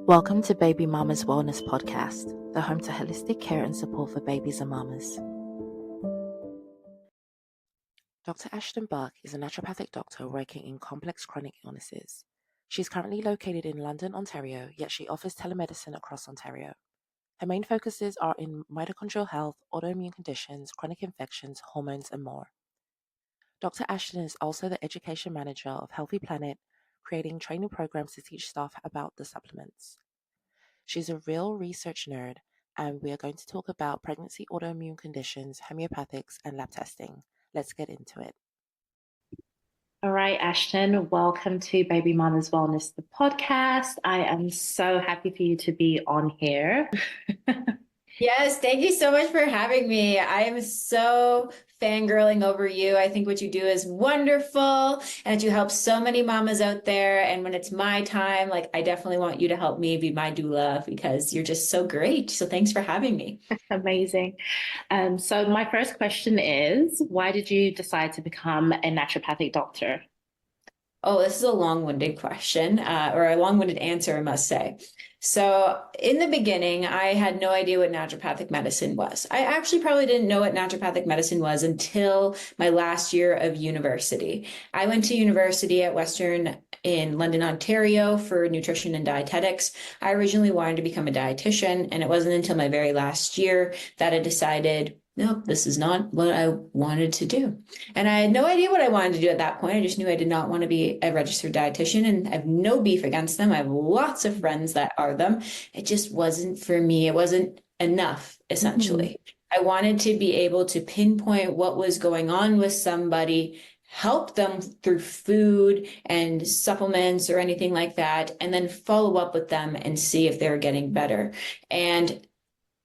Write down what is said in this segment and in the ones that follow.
Welcome to Baby Mama's Wellness Podcast, the home to holistic care and support for babies and mamas. Dr. Ashten Buck is a naturopathic doctor working in complex chronic illnesses. She's currently located in London, Ontario, yet she offers telemedicine across Ontario. Her main focuses are in mitochondrial health, autoimmune conditions, chronic infections, hormones, and more. Dr. Ashten is also the education manager of Healthy Planet, creating training programs to teach staff about the supplements. She's a real research nerd, and we are going to talk about pregnancy autoimmune conditions, homeopathics, and lab testing. Let's get into it. All right, Ashten, welcome to Baby Mama's Wellness, the podcast. I am so happy for you to be on here. Yes, thank you so much for having me. I am so fangirling over you. I think what you do is wonderful and you help so many mamas out there. And when it's my time, I definitely want you to help me be my doula because you're just so great. So thanks for having me. Amazing. So my first question is, why did you decide to become a naturopathic doctor? Oh, this is a long-winded question, or a long-winded answer, I must say. So in the beginning, I had no idea what naturopathic medicine was. I actually probably didn't know what naturopathic medicine was until my last year of university. I went to university at Western in London, Ontario for nutrition and dietetics. I originally wanted to become a dietitian, and it wasn't until my very last year that I decided, nope, this is not what I wanted to do. And I had no idea what I wanted to do at that point. I just knew I did not want to be a registered dietitian, and I have no beef against them. I have lots of friends that are them. It just wasn't for me. It wasn't enough, essentially. I wanted to be able to pinpoint what was going on with somebody, help them through food and supplements or anything like that, and then follow up with them and see if they're getting better. And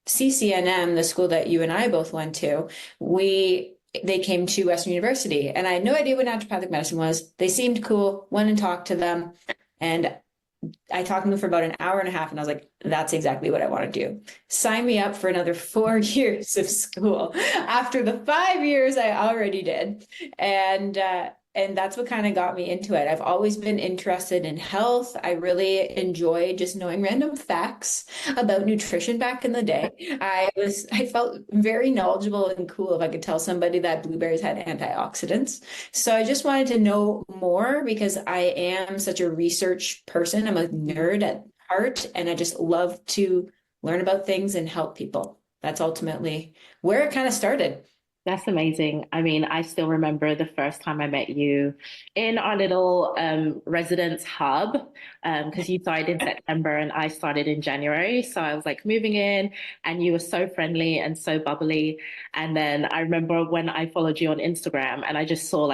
CCNM, the school that you and I both went to, they came to Western University, and I had no idea what naturopathic medicine was. They seemed cool, went and talked to them, and I talked to them for about an hour and a half, and I was like, that's exactly what I want to do. Sign me up for another 4 years of school after the 5 years I already did. And that's what kind of got me into it. I've always been interested in health. I really enjoy just knowing random facts about nutrition back in the day. I felt very knowledgeable and cool if I could tell somebody that blueberries had antioxidants. So I just wanted to know more because I am such a research person. I'm a nerd at heart, and I just love to learn about things and help people. That's ultimately where it kind of started. That's amazing. I mean, I still remember the first time I met you in our little residence hub, because you started in September and I started in January. So I was moving in, and you were so friendly and so bubbly. And then I remember when I followed you on Instagram and I just saw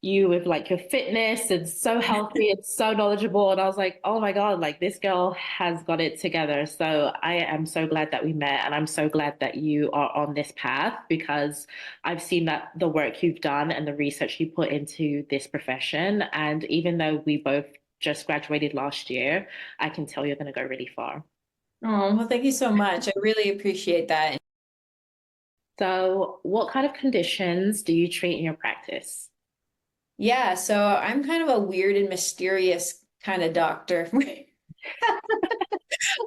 you with your fitness and so healthy and so knowledgeable. And I was like, oh my God, this girl has got it together. So I am so glad that we met. And I'm so glad that you are on this path, because I've seen that the work you've done and the research you put into this profession. And even though we both just graduated last year, I can tell you're going to go really far. Oh, well, thank you so much. I really appreciate that. So what kind of conditions do you treat in your practice? Yeah, so I'm kind of a weird and mysterious kind of doctor.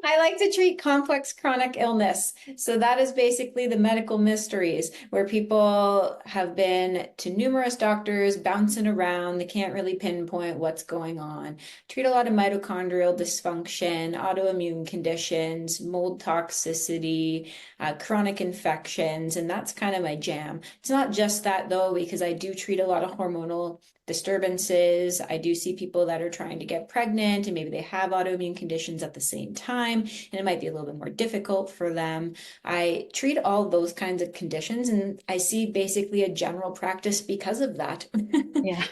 I like to treat complex chronic illness. So that is basically the medical mysteries where people have been to numerous doctors, bouncing around. They can't really pinpoint what's going on. Treat a lot of mitochondrial dysfunction, autoimmune conditions, mold toxicity, chronic infections, and that's kind of my jam. It's not just that though, because I do treat a lot of hormonal disturbances. I do see people that are trying to get pregnant and maybe they have autoimmune conditions at the same time, and it might be a little bit more difficult for them. I treat all those kinds of conditions, and I see basically a general practice because of that. Yeah.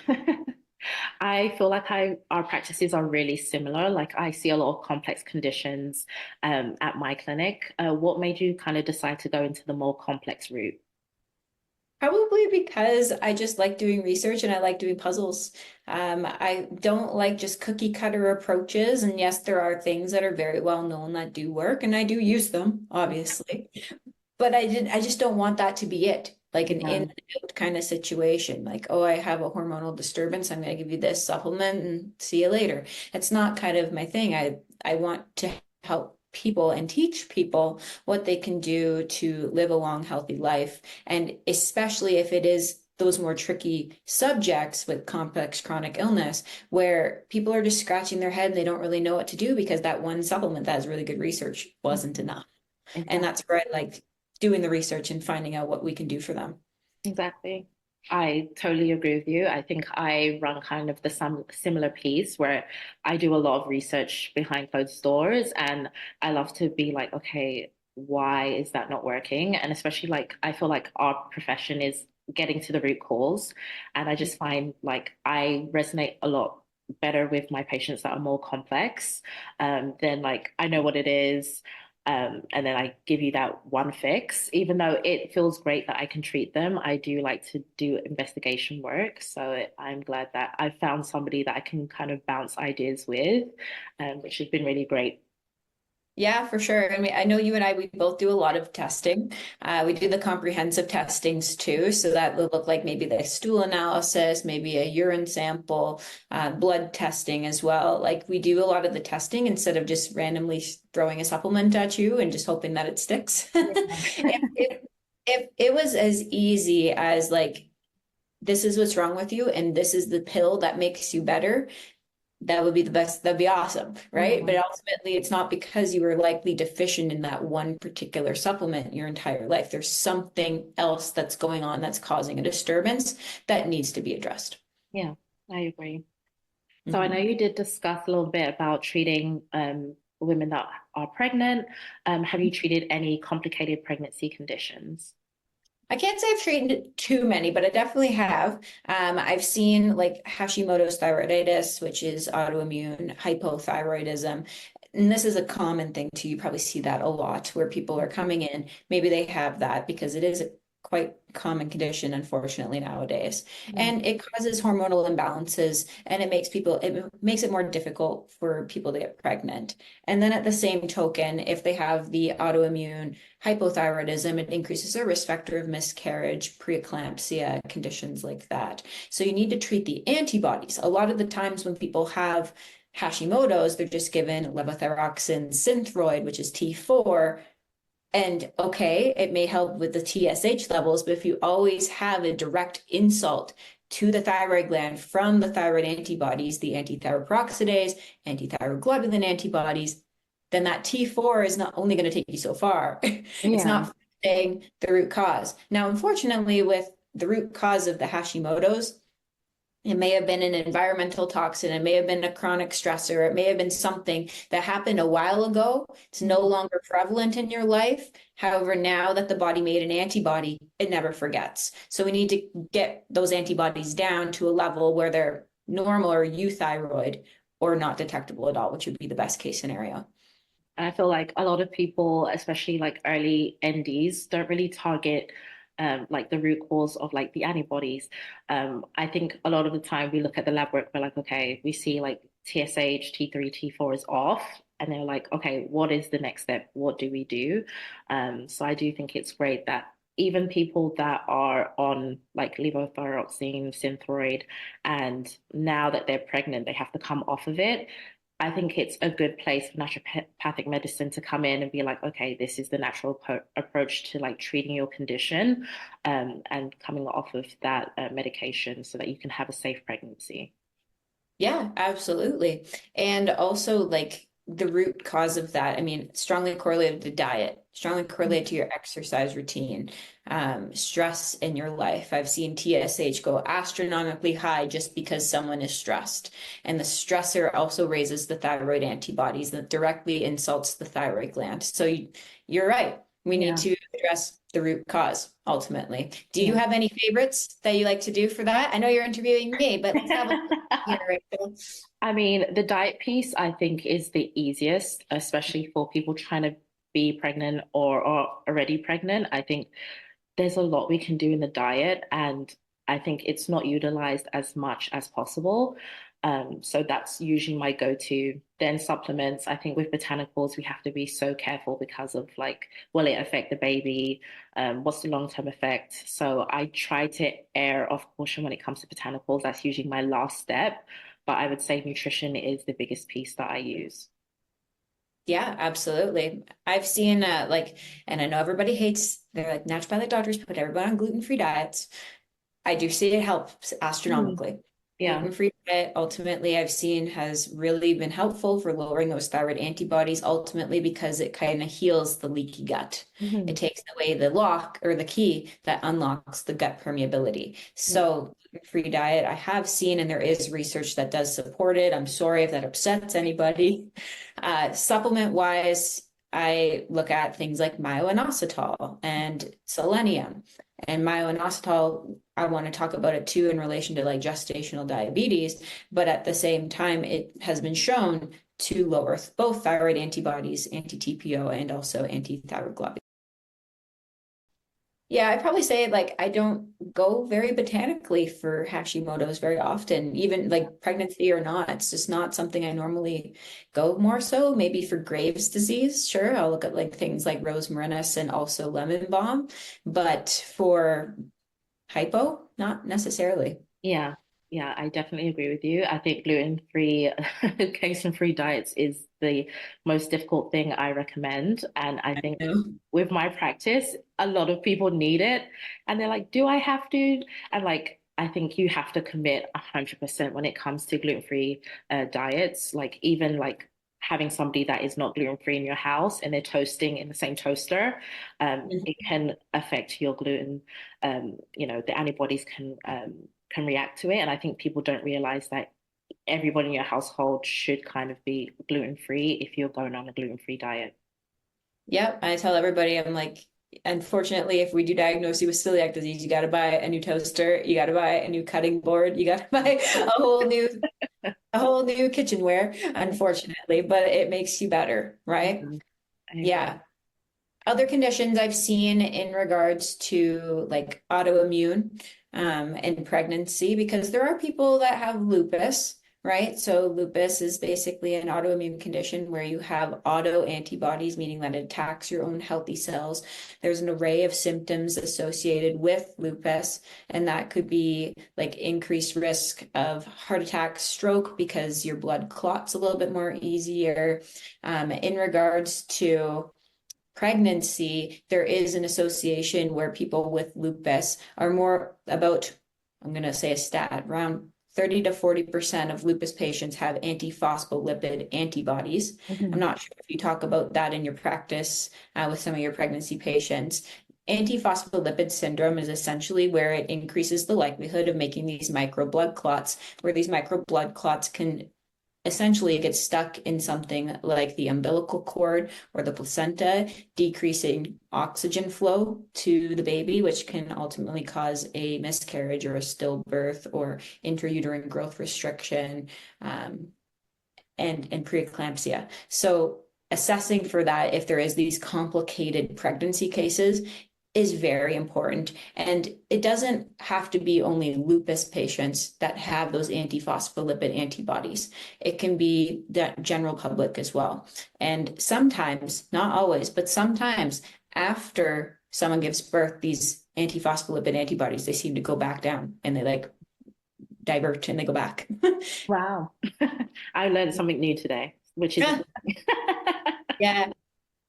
I feel our practices are really similar. I see a lot of complex conditions at my clinic. What made you kind of decide to go into the more complex route? Probably because I just like doing research and I like doing puzzles. I don't like just cookie cutter approaches. And yes, there are things that are very well known that do work, and I do use them, obviously. But I just don't want that to be it. like an in Yeah. and out kind of situation. Like, oh, I have a hormonal disturbance. I'm going to give you this supplement and see you later. It's not kind of my thing. I want to help people and teach people what they can do to live a long, healthy life. And especially if it is those more tricky subjects with complex chronic illness where people are just scratching their head and they don't really know what to do because that one supplement that has really good research wasn't enough. And Exactly. that's where I like doing the research and finding out what we can do for them. Exactly. I totally agree with you. I think I run kind of the similar piece where I do a lot of research behind closed doors, and I love to be like, okay, why is that not working? And especially like I feel like our profession is getting to the root cause, and I just find like I resonate a lot better with my patients that are more complex. Than like I know what it is. And then I give you that one fix. Even though it feels great that I can treat them, I do like to do investigation work. So I'm glad that I found somebody that I can kind of bounce ideas with, which has been really great. Yeah, for sure. I mean, I know you and I, we both do a lot of testing. We do the comprehensive testings too. So that will look like maybe the stool analysis, maybe a urine sample, blood testing as well. Like we do a lot of the testing instead of just randomly throwing a supplement at you and just hoping that it sticks. If it was as easy as like, this is what's wrong with you, and this is the pill that makes you better, that would be the best. That'd be awesome, right? But Mhm. ultimately, it's not because you were likely deficient in that one particular supplement your entire life. There's something else that's going on that's causing a disturbance that needs to be addressed. Yeah, I agree. So I know Mhm. you did discuss a little bit about treating women that are pregnant. Have you treated any complicated pregnancy conditions? I can't say I've treated too many, but I definitely have. I've seen like Hashimoto's thyroiditis, which is autoimmune hypothyroidism. And this is a common thing too. You probably see that a lot where people are coming in. Maybe they have that because it is a quite common condition, unfortunately, nowadays. Yeah. And it causes hormonal imbalances and it makes it more difficult for people to get pregnant. And then at the same token, if they have the autoimmune hypothyroidism, it increases their risk factor of miscarriage, preeclampsia, conditions like that. So you need to treat the antibodies. A lot of the times when people have Hashimoto's, they're just given levothyroxine synthroid, which is T4. And okay, it may help with the TSH levels, but if you always have a direct insult to the thyroid gland from the thyroid antibodies, the anti-thyroperoxidase, anti-thyroglobulin antibodies, then that T4 is not only going to take you so far. It's Yeah. not fixing the root cause. Now, unfortunately, with the root cause of the Hashimoto's, it may have been an environmental toxin. It may have been a chronic stressor. It may have been something that happened a while ago. It's no Mhm. longer prevalent in your life. However, now that the body made an antibody, it never forgets. So we need to get those antibodies down to a level where they're normal or euthyroid or not detectable at all, which would be the best case scenario. And I feel like a lot of people, especially like early NDs, don't really target like the root cause of like the antibodies. I think a lot of the time we look at the lab work, we're like, okay, we see like TSH, T3, T4 is off. And they're like, okay, what is the next step? What do we do? So I do think it's great that even people that are on like levothyroxine, Synthroid, and now that they're pregnant, they have to come off of it. I think it's a good place for naturopathic medicine to come in and be like, okay, this is the natural approach to like treating your condition, and coming off of that medication so that you can have a safe pregnancy. Yeah, absolutely. And also like the root cause of that, I mean, strongly correlated to diet, strongly correlated to your exercise routine, stress in your life. I've seen TSH go astronomically high just because someone is stressed. And the stressor also raises the thyroid antibodies that directly insults the thyroid gland. So you're right. We need Yeah, to address the root cause ultimately. Do you yeah. have any favorites that you like to do for that? I know you're interviewing me, but let's have a here, Rachel. I mean, the diet piece, I think, is the easiest, especially for people trying to be pregnant or already pregnant. I think there's a lot we can do in the diet, and I think it's not utilized as much as possible. So that's usually my go-to. Then supplements, I think with botanicals, we have to be so careful because of like, will it affect the baby? What's the long-term effect? So I try to err of caution when it comes to botanicals. That's usually my last step. But I would say nutrition is the biggest piece that I use. Yeah, absolutely. I've seen like, and I know everybody hates, they're like naturopathic doctors put everybody on gluten-free diets. I do see it helps Mhm. astronomically. Yeah. Gluten-free diet, ultimately, I've seen has really been helpful for lowering those thyroid antibodies, ultimately, because it kind of heals the leaky gut. It Mhm. takes away the lock or the key that unlocks the gut permeability. Yeah. So, gluten-free diet, I have seen, and there is research that does support it. I'm sorry if that upsets anybody. Supplement-wise, I look at things like myo-inositol and selenium. And myo-inositol, I want to talk about it too in relation to like gestational diabetes, but at the same time, it has been shown to lower both thyroid antibodies, anti-TPO, and also anti-thyroid globulin. Yeah, I'd probably say like I don't go very botanically for Hashimoto's very often, even like pregnancy or not. It's just not something I normally go more so. Maybe for Graves' disease, sure, I'll look at like things like rosmarinus and also lemon balm, but for hypo, not necessarily. Yeah, yeah, I definitely agree with you. I think gluten-free, casein-free diets is the most difficult thing I recommend. And I think No. with my practice, a lot of people need it. And they're like, do I have to? And like, I think you have to commit 100% when it comes to gluten-free diets. Like even like having somebody that is not gluten-free in your house and they're toasting in the same toaster, it can affect your gluten. The antibodies can react to it. And I think people don't realize that everybody in your household should kind of be gluten-free if you're going on a gluten-free diet. Yep, I tell everybody, I'm like, unfortunately, if we do diagnose you with celiac disease, you got to buy a new toaster, you got to buy a new cutting board, you got to buy a whole new kitchenware, unfortunately, but it makes you better, right? Mhm. I agree. Yeah. Other conditions I've seen in regards to like autoimmune and pregnancy, because there are people that have lupus, right? So lupus is basically an autoimmune condition where you have auto antibodies, meaning that it attacks your own healthy cells. There's an array of symptoms associated with lupus, and that could be like increased risk of heart attack, stroke, because your blood clots a little bit more easier. In regards to pregnancy, there is an association where people with lupus are more about, I'm going to say a stat, around 30 to 40% of lupus patients have anti-phospholipid antibodies. I'm Mhm. not sure if you talk about that in your practice with some of your pregnancy patients. Anti-phospholipid syndrome is essentially where it increases the likelihood of making these micro blood clots, where these micro blood clots can essentially get stuck in something like the umbilical cord or the placenta, decreasing oxygen flow to the baby, which can ultimately cause a miscarriage or a stillbirth or intrauterine growth restriction, and preeclampsia. So assessing for that, if there is these complicated pregnancy cases, is very important. And it doesn't have to be only lupus patients that have those anti-phospholipid antibodies. It can be the general public as well. And sometimes, not always, but sometimes after someone gives birth, these anti-phospholipid antibodies, they seem to go back down and they like divert and they go back. Wow. I learned something new today, which is a good thing. Yeah.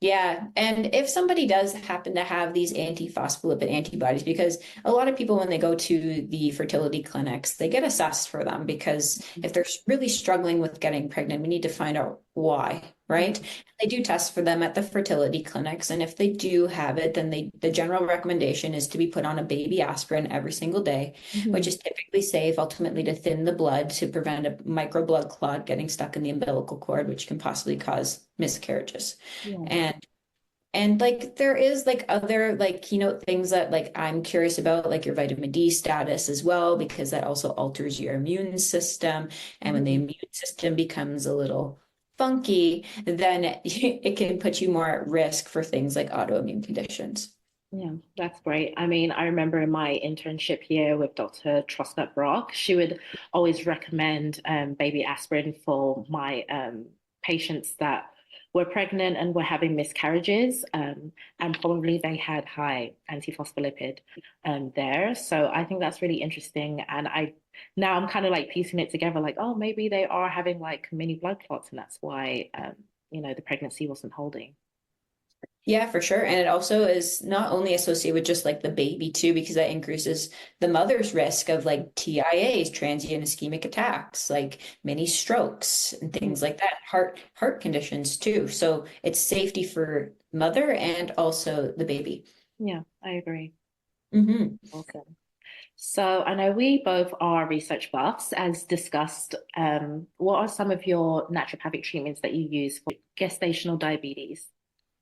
Yeah, and if somebody does happen to have these anti-phospholipid antibodies, because a lot of people, when they go to the fertility clinics, they get assessed for them because if they're really struggling with getting pregnant, we need to find out why, right? They do test for them at the fertility clinics, and if they do have it, then the general recommendation is to be put on a baby aspirin every single day, which Mhm. is typically safe, ultimately to thin the blood to prevent a micro blood clot getting stuck in the umbilical cord, which can possibly cause miscarriages. Yeah. And like there is like other like things that like I'm curious about, like your vitamin D status as well, because that also alters your immune system. And when the Mhm. immune system becomes a little funky, then it can put you more at risk for things like autoimmune conditions. Yeah, that's great. I mean, I remember in my internship here with Dr. Troscott Brock, she would always recommend baby aspirin for my patients that were pregnant and were having miscarriages, and probably they had high anti-phospholipid there. So I think that's really interesting. And now I'm kind of like piecing it together, like, oh, maybe they are having like mini blood clots, and that's why the pregnancy wasn't holding. Yeah, for sure. And it also is not only associated with just like the baby too, because that increases the mother's risk of like TIAs, transient ischemic attacks, like mini strokes and things like that, heart conditions too. So it's safety for mother and also the baby. Yeah, I agree. Hmm. Awesome. So I know we both are research buffs, as discussed. What are some of your naturopathic treatments that you use for gestational diabetes?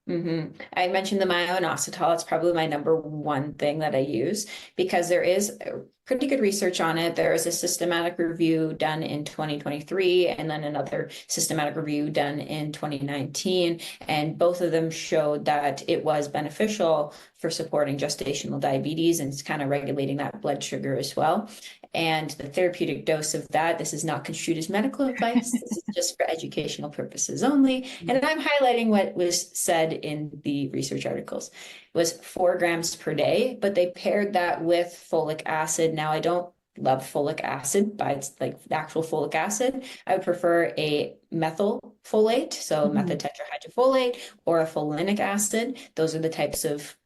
I mentioned the myo-inositol. It's probably my number one thing that I use because there is pretty good research on it. There is a systematic review done in 2023 and then another systematic review done in 2019. And both of them showed that it was beneficial for supporting gestational diabetes and it's kind of regulating that blood sugar as well. And the therapeutic dose of that, this is not construed as medical advice. This is just for educational purposes only. And I'm highlighting what was said in the research articles. It was 4 grams per day, but they paired that with folic acid. Now, I don't love folic acid by its like the actual folic acid. I would prefer a methylfolate, so methotetrahydrofolate, or a folinic acid. Those are the types of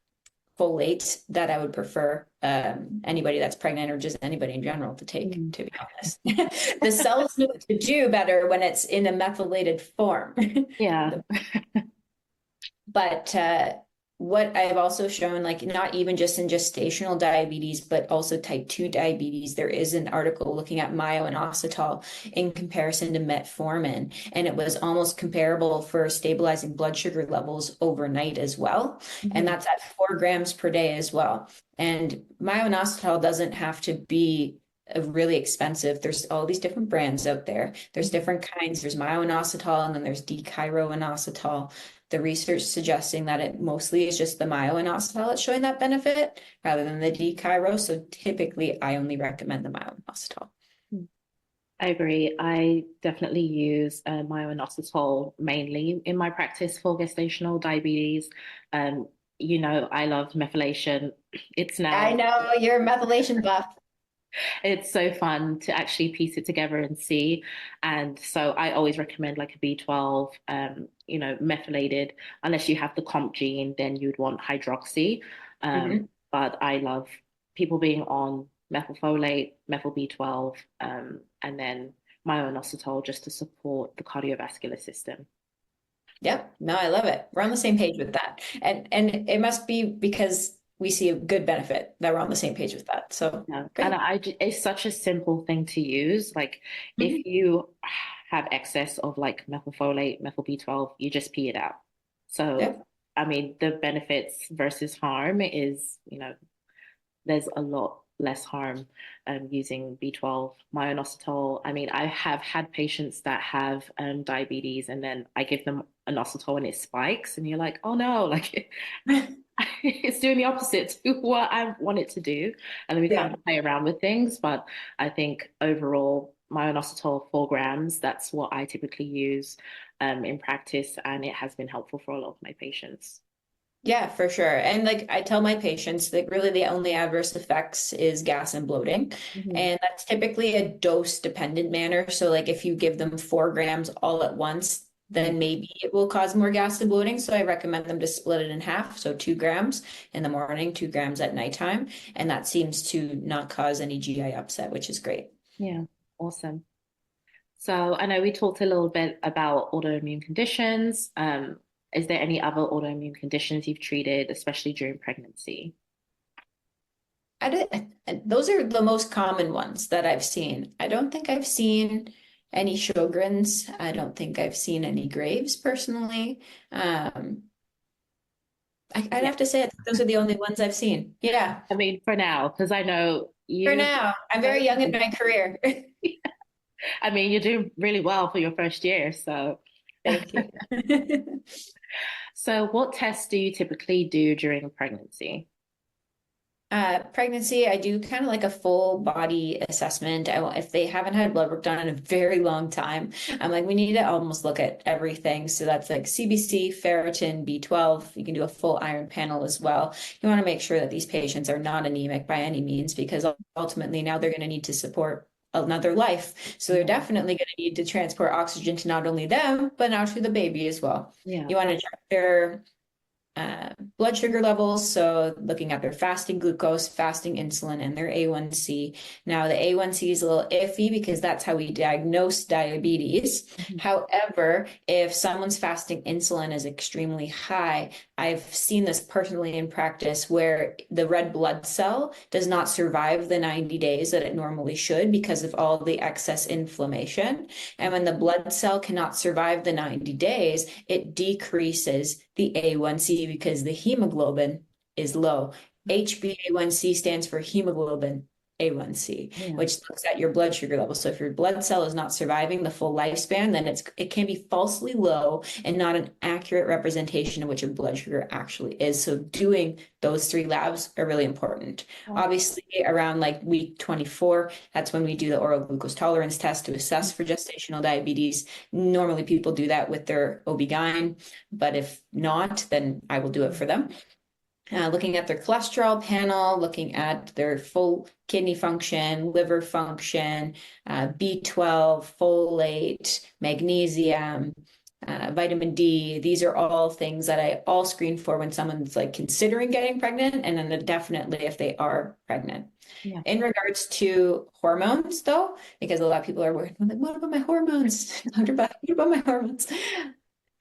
folate that I would prefer anybody that's pregnant or just anybody in general to take, to be honest. The cells know what to do better when it's in a methylated form. Yeah. But what I've also shown, like not even just in gestational diabetes, but also type 2 diabetes, there is an article looking at myo-inositol in comparison to metformin, and it was almost comparable for stabilizing blood sugar levels overnight as well. And that's at 4 grams per day as well. And myo-inositol doesn't have to be really expensive. There's all these different brands out there. There's different kinds. There's myo-inositol and then there's D-chiro-inositol. The research suggesting that it mostly is just the myo-inositol that's showing that benefit rather than the D-chiro. So typically I only recommend the myo-inositol. I agree. I definitely use myo-inositol mainly in my practice for gestational diabetes. I love methylation. It's now I know you're a methylation buff. It's so fun to actually piece it together and see. And so I always recommend like a B12, methylated, unless you have the comp gene, then you'd want hydroxy. But I love people being on methylfolate, methyl B12, and then myo-inositol just to support the cardiovascular system. Yep. No, I love it. We're on the same page with that. And it must be because we see a good benefit that we're on the same page with that. So Yeah. great. And it's such a simple thing to use. Like if you have excess of like methylfolate, methyl B12, you just pee it out. So, Yep. I mean, the benefits versus harm is, there's a lot less harm using B12, myo-inositol. I mean, I have had patients that have diabetes and then I give them inositol and it spikes and you're like, oh no, like it's doing the opposite to what I want it to do. And then we kind of play around with things. But I think overall, myo-inositol 4 grams, that's what I typically use in practice. And it has been helpful for a lot of my patients. Yeah, for sure. And like I tell my patients that really the only adverse effects is gas and bloating. And that's typically a dose dependent manner. So like if you give them 4 grams all at once, then maybe it will cause more gas and bloating. So I recommend them to split it in half. So 2 grams in the morning, 2 grams at nighttime. And that seems to not cause any GI upset, which is great. Yeah, awesome. So I know we talked a little bit about autoimmune conditions. Is there any other autoimmune conditions you've treated, especially during pregnancy? Those are the most common ones that I've seen. I don't think I've seen any Sjogren's. I don't think I've seen any Graves personally. I'd have to say I think those are the only ones I've seen. Yeah. I mean, for now, because I know you. For now, I'm very young in my career. I mean, you're doing really well for your first year, so. Thank you. So what tests do you typically do during a pregnancy? Pregnancy, I do kind of like a full body assessment. If they haven't had blood work done in a very long time, I'm like, we need to almost look at everything. So that's like CBC, ferritin, B12. You can do a full iron panel as well. You want to make sure that these patients are not anemic by any means, because ultimately now they're going to need to support another life. So they're definitely going to need to transport oxygen to not only them, but now to the baby as well. Yeah. You want to check their blood sugar levels. So looking at their fasting glucose, fasting insulin, and their A1C. Now the A1C is a little iffy because that's how we diagnose diabetes. However, if someone's fasting insulin is extremely high, I've seen this personally in practice where the red blood cell does not survive the 90 days that it normally should because of all the excess inflammation. And when the blood cell cannot survive the 90 days, it decreases the A1C because the hemoglobin is low. HbA1c stands for hemoglobin A1c, which looks at your blood sugar level. So if your blood cell is not surviving the full lifespan, then it can be falsely low and not an accurate representation of what your blood sugar actually is. So doing those 3 labs are really important. Obviously, around like week 24, that's when we do the oral glucose tolerance test to assess for gestational diabetes. Normally people do that with their OB-GYN, but if not, then I will do it for them. Looking at their cholesterol panel, looking at their full kidney function, liver function, B12, folate, magnesium, vitamin D. These are all things that I all screen for when someone's like considering getting pregnant, and then definitely if they are pregnant. In regards to hormones, though, because a lot of people are worried, like, what about my hormones? What about my hormones?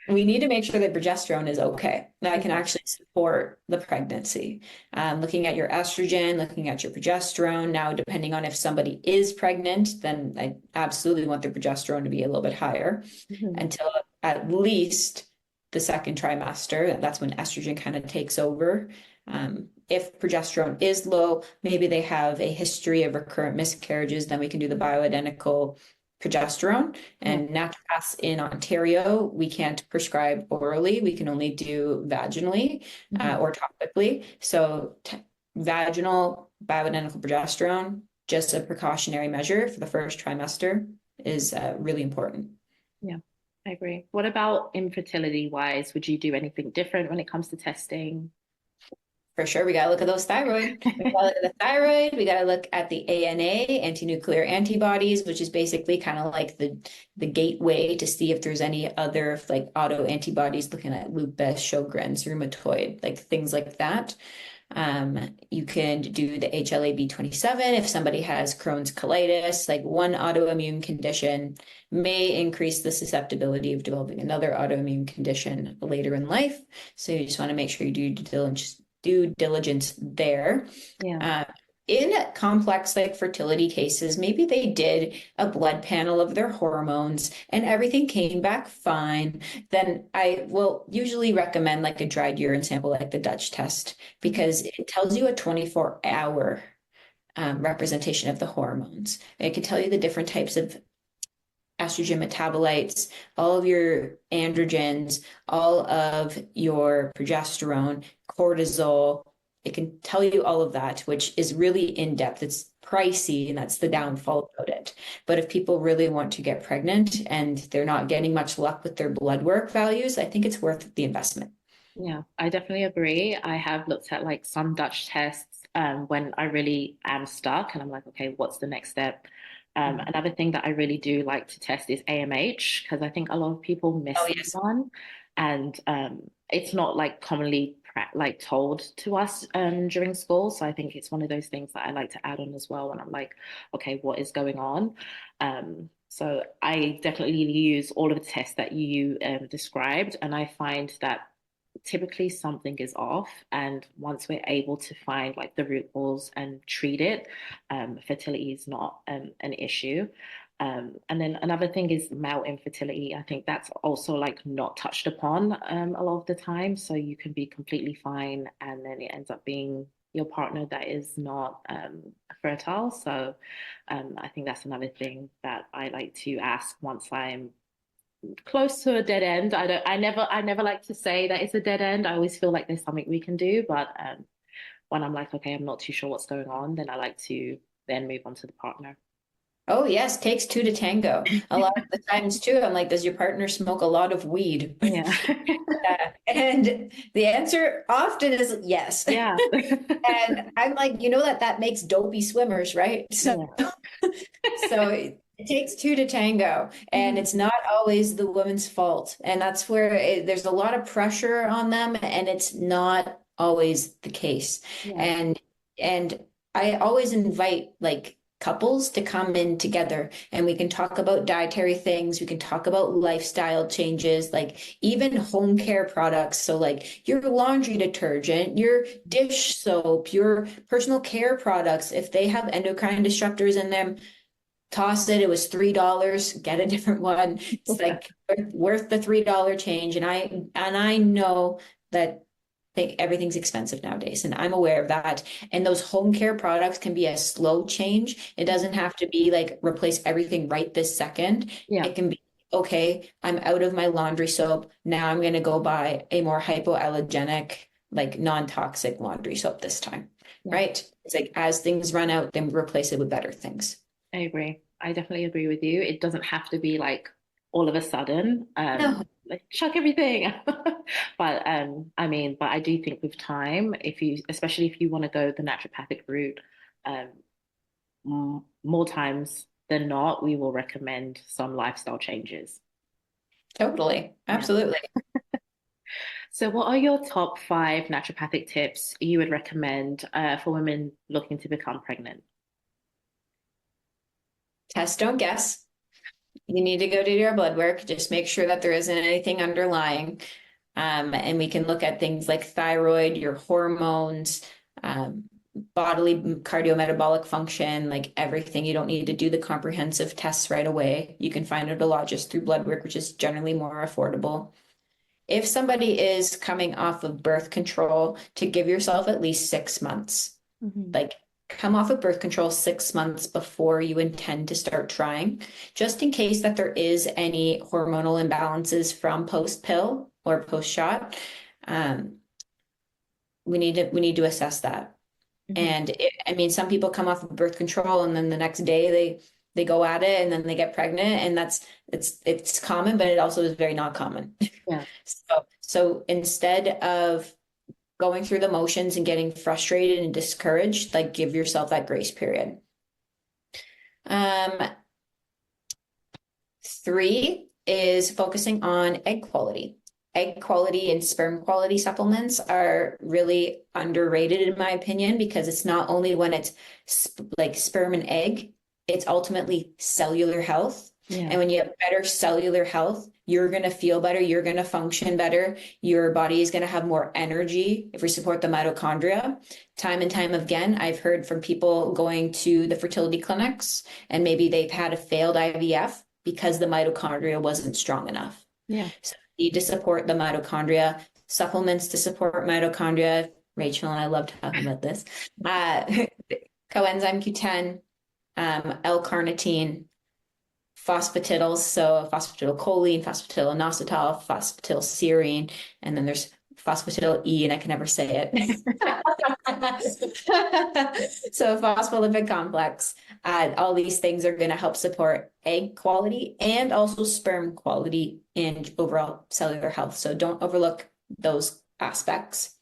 We need to make sure that progesterone is okay. That can actually support the pregnancy. Looking at your estrogen, looking at your progesterone. Now, depending on if somebody is pregnant, then I absolutely want their progesterone to be a little bit higher until at least the second trimester. That's when estrogen kind of takes over. If progesterone is low, maybe they have a history of recurrent miscarriages, then we can do the bioidentical progesterone. And naturopaths in Ontario, we can't prescribe orally. We can only do vaginally or topically. So vaginal bioidentical progesterone, just a precautionary measure for the first trimester, is really important. Yeah, I agree. What about infertility wise? Would you do anything different when it comes to testing? For sure, we got to look at those thyroid. We got to look at the thyroid. We got to look at the ANA, anti-nuclear antibodies, which is basically kind of like the gateway to see if there's any other like auto antibodies, looking at lupus, Sjogren's, rheumatoid, like things like that. You can do the HLA-B27 if somebody has Crohn's colitis, like one autoimmune condition may increase the susceptibility of developing another autoimmune condition later in life. So you just want to make sure you do due diligence there. In complex like fertility cases, maybe they did a blood panel of their hormones and everything came back fine. Then I will usually recommend like a dried urine sample, like the Dutch test, because it tells you a 24-hour representation of the hormones. It can tell you the different types of estrogen metabolites, all of your androgens, all of your progesterone, cortisol. It can tell you all of that, which is really in-depth. It's pricey, and that's the downfall about it. But if people really want to get pregnant and they're not getting much luck with their blood work values, I think it's worth the investment. Yeah, I definitely agree. I have looked at like some Dutch tests when I really am stuck and I'm like, okay, what's the next step? Another thing that I really do like to test is AMH, because I think a lot of people miss this one. And it's not like commonly like told to us during school. So I think it's one of those things that I like to add on as well when I'm like, okay, what is going on? So I definitely use all of the tests that you described, and I find that typically something is off, and once we're able to find like the root cause and treat it, fertility is not an issue. And then another thing is male infertility. I think that's also like not touched upon a lot of the time. So you can be completely fine and then it ends up being your partner that is not fertile. So I think that's another thing that I like to ask once I'm close to a dead end. I never like to say that it's a dead end. I always feel like there's something we can do, but when I'm like, okay, I'm not too sure what's going on, then I like to then move on to the partner. Oh, yes, takes two to tango. A lot of the times too, I'm like, does your partner smoke a lot of weed? Yeah. And the answer often is yes. Yeah. And I'm like, that makes dopey swimmers, right? So, Yeah. so it takes two to tango, and it's not always the woman's fault. And that's where there's a lot of pressure on them, and it's not always the case. Yeah. And I always invite like couples to come in together, and we can talk about dietary things, we can talk about lifestyle changes, like even home care products. So like your laundry detergent, your dish soap, your personal care products, if they have endocrine disruptors in them, toss it. It was $3, get a different one. It's like worth the $3 change. And I know that everything's expensive nowadays, and I'm aware of that. And those home care products can be a slow change. It doesn't have to be like replace everything right this second. Yeah. It can be, okay, I'm out of my laundry soap. Now I'm going to go buy a more hypoallergenic, like non-toxic laundry soap this time, right? It's like as things run out, then replace it with better things. I agree. I definitely agree with you. It doesn't have to be like all of a sudden, No. like chuck everything. But I mean, but I do think with time, especially if you want to go the naturopathic route, more times than not, we will recommend some lifestyle changes. Totally. Absolutely. So, what are your top 5 naturopathic tips you would recommend for women looking to become pregnant? Test, don't guess. You need to go do your blood work. Just make sure that there isn't anything underlying. And we can look at things like thyroid, your hormones, bodily cardiometabolic function, like everything. You don't need to do the comprehensive tests right away. You can find otologists through blood work, which is generally more affordable. If somebody is coming off of birth control, to give yourself at least 6 months. Like come off of birth control 6 months before you intend to start trying, just in case that there is any hormonal imbalances from post pill or post shot. We need to assess that. And I mean, some people come off of birth control and then the next day they go at it and then they get pregnant, and it's common, but it also is very not common. Yeah. So instead of going through the motions and getting frustrated and discouraged, like give yourself that grace period. 3 is focusing on egg quality. Egg quality and sperm quality supplements are really underrated in my opinion, because it's not only when it's like sperm and egg, it's ultimately cellular health. Yeah. And when you have better cellular health, you're going to feel better, you're going to function better, your body is going to have more energy if we support the mitochondria. Time and time again, I've heard from people going to the fertility clinics and maybe they've had a failed IVF because the mitochondria wasn't strong enough. Yeah. So you need to support the mitochondria, supplements to support mitochondria. Rachel and I love talking about this. Coenzyme Q10, L-carnitine, phosphatidyls, so phosphatidylcholine, phosphatidylinositol, phosphatidylserine, and then there's phosphatidyl E, and I can never say it. So phospholipid complex, all these things are going to help support egg quality and also sperm quality and overall cellular health. So don't overlook those aspects.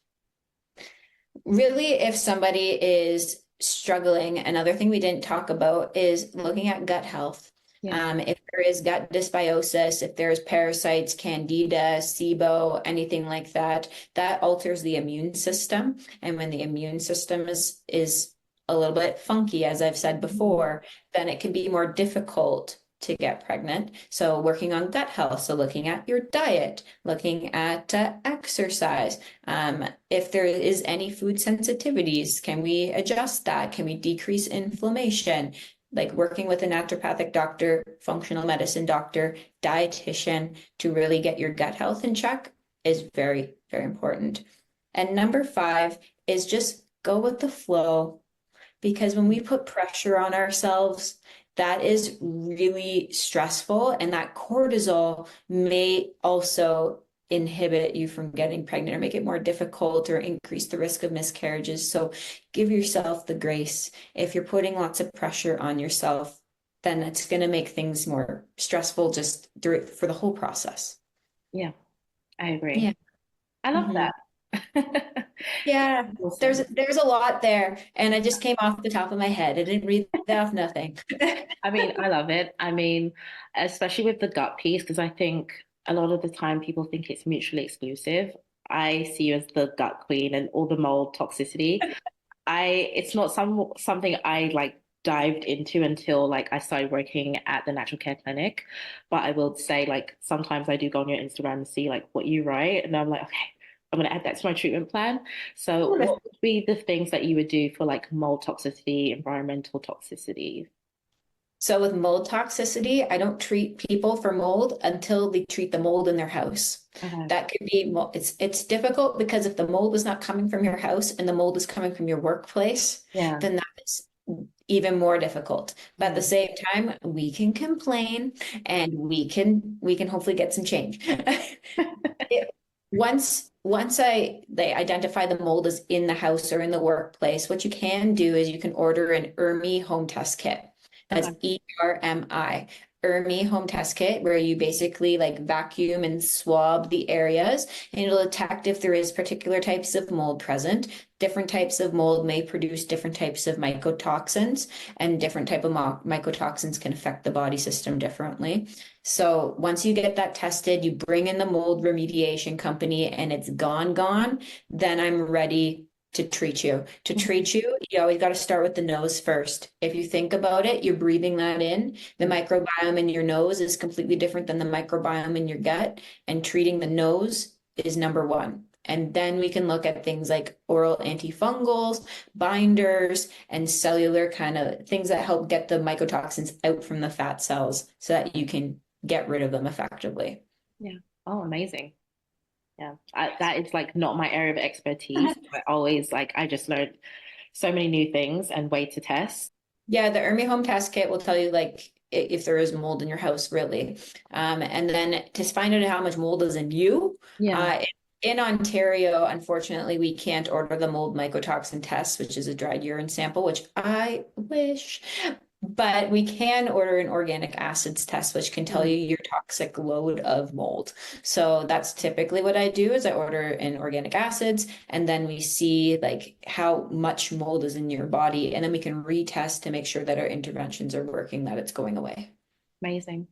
Really, if somebody is struggling, another thing we didn't talk about is looking at gut health. Yeah. If there is gut dysbiosis, if there's parasites, candida, SIBO, anything like that, that alters the immune system. And when the immune system is a little bit funky, as I've said before, then it can be more difficult to get pregnant. So working on gut health, so looking at your diet, looking at exercise. If there is any food sensitivities, can we adjust that? Can we decrease inflammation? Like working with a naturopathic doctor, functional medicine doctor, dietitian to really get your gut health in check is very, very important. And number 5 is just go with the flow, because when we put pressure on ourselves, that is really stressful, and that cortisol may also inhibit you from getting pregnant or make it more difficult or increase the risk of miscarriages. So give yourself the grace. If you're putting lots of pressure on yourself, then it's going to make things more stressful just for the whole process. Yeah, I agree. Yeah. I love Mhm. that. Yeah, Awesome. there's a lot there, and I just came off the top of my head. I didn't read that off nothing. I mean, I love it. I mean, especially with the gut piece, because I think a lot of the time people think it's mutually exclusive. I see you as the gut queen and all the mold toxicity. It's not something I like dived into until like I started working at the natural care clinic. But I will say like sometimes I do go on your Instagram and see like what you write, and I'm like, okay, I'm gonna add that to my treatment plan. So what would be the things that you would do for like mold toxicity, environmental toxicity? So with mold toxicity, I don't treat people for mold until they treat the mold in their house. Okay. That could be, it's difficult because if the mold was not coming from your house and the mold is coming from your workplace, Yeah. then that is even more difficult. But at the Mm. same time, we can complain and we can hopefully get some change. They identify the mold as in the house or in the workplace, what you can do is you can order an ERMI home test kit. That's Okay. ERMI. ERMI home test kit, where you basically like vacuum and swab the areas, and it'll detect if there is particular types of mold present. Different types of mold may produce different types of mycotoxins, and different type of mycotoxins can affect the body system differently. So once you get that tested, you bring in the mold remediation company and it's gone, then I'm ready to treat you. To treat you, you always got to start with the nose first. If you think about it, you're breathing that in. The microbiome in your nose is completely different than the microbiome in your gut, and treating the nose is number one. And then we can look at things like oral antifungals, binders, and cellular kind of things that help get the mycotoxins out from the fat cells so that you can get rid of them effectively. Yeah. Oh, amazing. Yeah, that is like not my area of expertise. I always like I just learned so many new things and way to test. Yeah, the ERMI home test kit will tell you like if there is mold in your house, really. And then to find out how much mold is in you, Yeah. in Ontario, unfortunately, we can't order the mold mycotoxin test, which is a dried urine sample, which I wish. But we can order an organic acids test, which can tell Mm. you your toxic load of mold. So that's typically what I do is I order in organic acids, and then we see like how much mold is in your body, and then we can retest to make sure that our interventions are working, that it's going away. Amazing.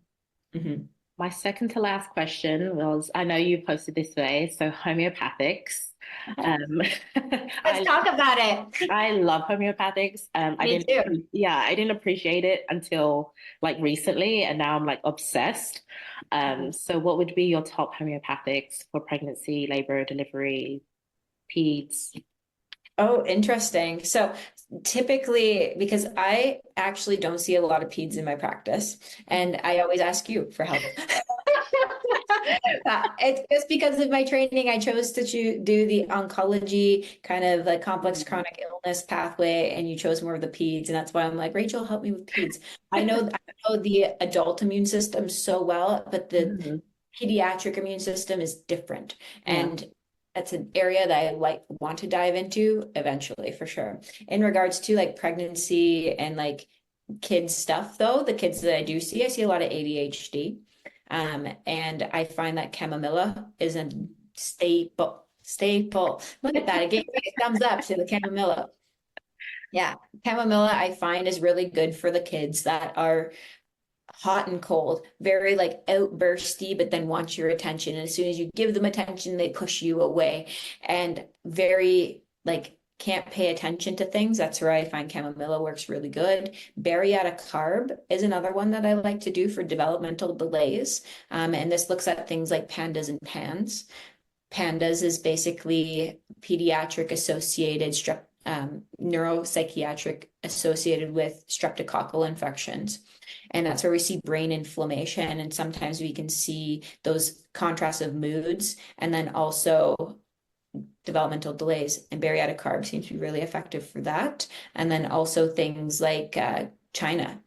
Mhm. My second to last question was, I know you posted this today, so homeopathics. Um, Let's I talk about it. I love homeopathics. Me too. I didn't appreciate it until like recently, and now I'm like obsessed. So what would be your top homeopathics for pregnancy, labor, delivery, peds? Oh, interesting. So typically, because I actually don't see a lot of peds in my practice, and I always ask you for help. It's just because of my training, I chose to do the oncology kind of like complex chronic illness pathway, and you chose more of the peds, and that's why I'm like, Rachel, help me with peds. I know the adult immune system so well, but the Mhm. pediatric immune system is different, Yeah. and that's an area that I want to dive into eventually for sure. In regards to like pregnancy and like kids stuff though, the kids that I see, I see a lot of ADHD. And I find that chamomilla is a staple. Staple. Look at that. It gave me a thumbs up to the chamomilla. Yeah. Chamomilla I find is really good for the kids that are hot and cold, very like outbursty, but then want your attention. And as soon as you give them attention, they push you away, and very like can't pay attention to things. That's where I find chamomilla works really good. Berry-out-of carb is another one that I like to do for developmental delays. And this looks at things like pandas and pans. Pandas is basically pediatric associated neuropsychiatric associated with streptococcal infections. And that's where we see brain inflammation. And sometimes we can see those contrasts of moods, and then also developmental delays. And berry-out-of carb seems to be really effective for that. And then also things like China.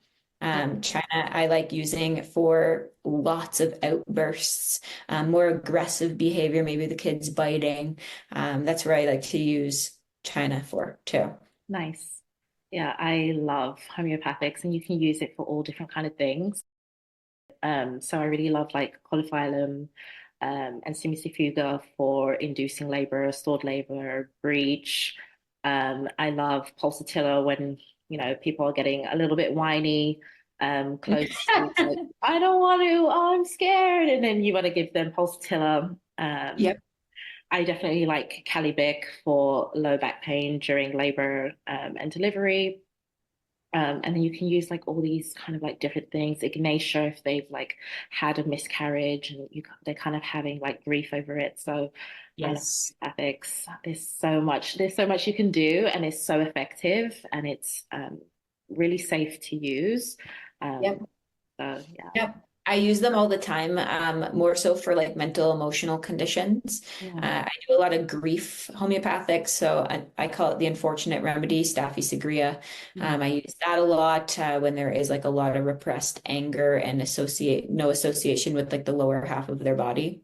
China, I like using for lots of outbursts, more aggressive behavior, maybe the kids biting. That's where I like to use China for too. Nice. Yeah, I love homeopathics, and you can use it for all different kind of things. So I really love like cauliflower and simicifuga for inducing labor, stored labor, breech. I love pulsatilla when, people are getting a little bit whiny, close to like, I don't want to, oh, I'm scared. And then you want to give them pulsatilla. Yep. I definitely like Calibic for low back pain during labor and delivery. And then you can use like all these kind of like different things. Ignatia, if they've like had a miscarriage and they're kind of having like grief over it. So I love Yes. ethics. There's so much you can do, and it's so effective, and it's really safe to use. Yep. So yeah. Yep. I use them all the time, more so for like mental, emotional conditions. Yeah. I do a lot of grief homeopathics, so I call it the unfortunate remedy, Staphysagria. I use that a lot when there is like a lot of repressed anger and no association with like the lower half of their body.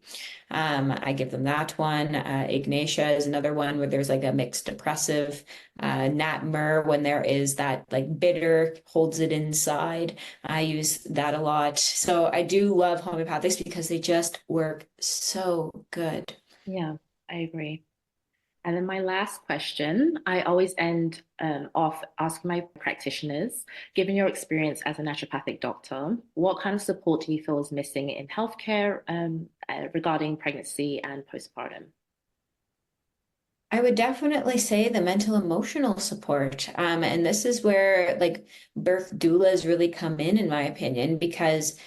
I give them that one. Ignatia is another one where there's like a mixed depressive. Nat myrrh, when there is that like bitter, holds it inside. I use that a lot. So I do love homeopathics because they just work so good. Yeah, I agree. And then my last question, I always end off asking my practitioners, given your experience as a naturopathic doctor, what kind of support do you feel is missing in healthcare regarding pregnancy and postpartum? I would definitely say the mental emotional support. And this is where like birth doulas really come in my opinion, because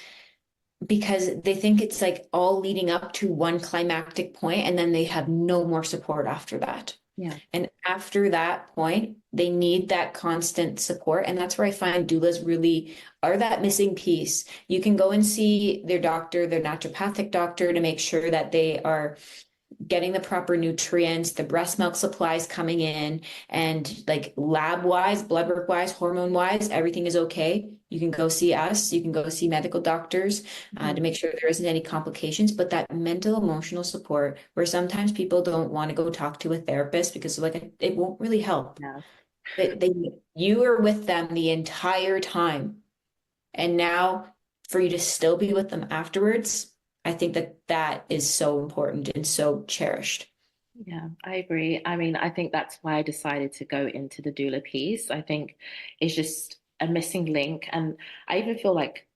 they think it's like all leading up to one climactic point and then they have no more support after that. Yeah. And after that point, they need that constant support. And that's where I find doulas really are that missing piece. You can go and see their doctor, their naturopathic doctor, to make sure that they are getting the proper nutrients, the breast milk supplies coming in, and like lab wise, blood work wise, hormone wise, everything is okay. You can go see us, you can go see medical doctors to make sure there isn't any complications. But that mental emotional support, where sometimes people don't want to go talk to a therapist because like it won't really help. Yeah. You are with them the entire time. And now for you to still be with them afterwards, I think that is so important and so cherished. Yeah, I agree. I mean, I think that's why I decided to go into the doula piece. I think it's just a missing link. And I even feel like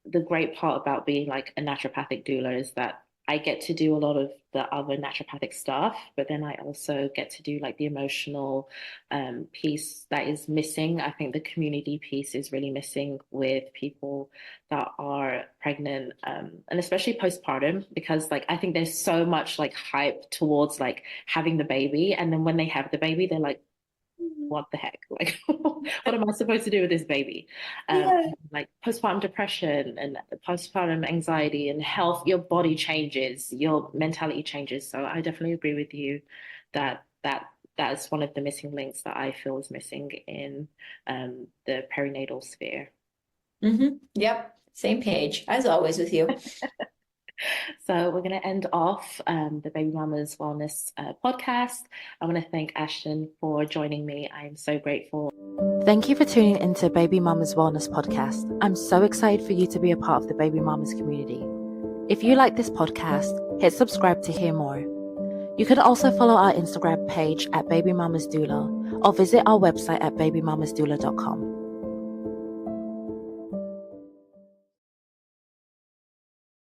the great part about being like a naturopathic doula is that I get to do a lot of the other naturopathic stuff, but then I also get to do like the emotional piece that is missing. I think the community piece is really missing with people that are pregnant, and especially postpartum, because like I think there's so much like hype towards like having the baby, and then when they have the baby, they're like, what the heck? Like, what am I supposed to do with this baby? Yeah. Like postpartum depression and postpartum anxiety and health, your body changes, your mentality changes. So I definitely agree with you that is one of the missing links that I feel is missing in the perinatal sphere. Yep. Same page, as always with you. So we're going to end off the Baby Mamas Wellness podcast. I want to thank Ashten for joining me. I'm so grateful. Thank you for tuning into Baby Mamas Wellness podcast. I'm so excited for you to be a part of the Baby Mamas community. If you like this podcast, hit subscribe to hear more. You can also follow our Instagram page at Baby Mamas Doula or visit our website at babymamasdoula.com.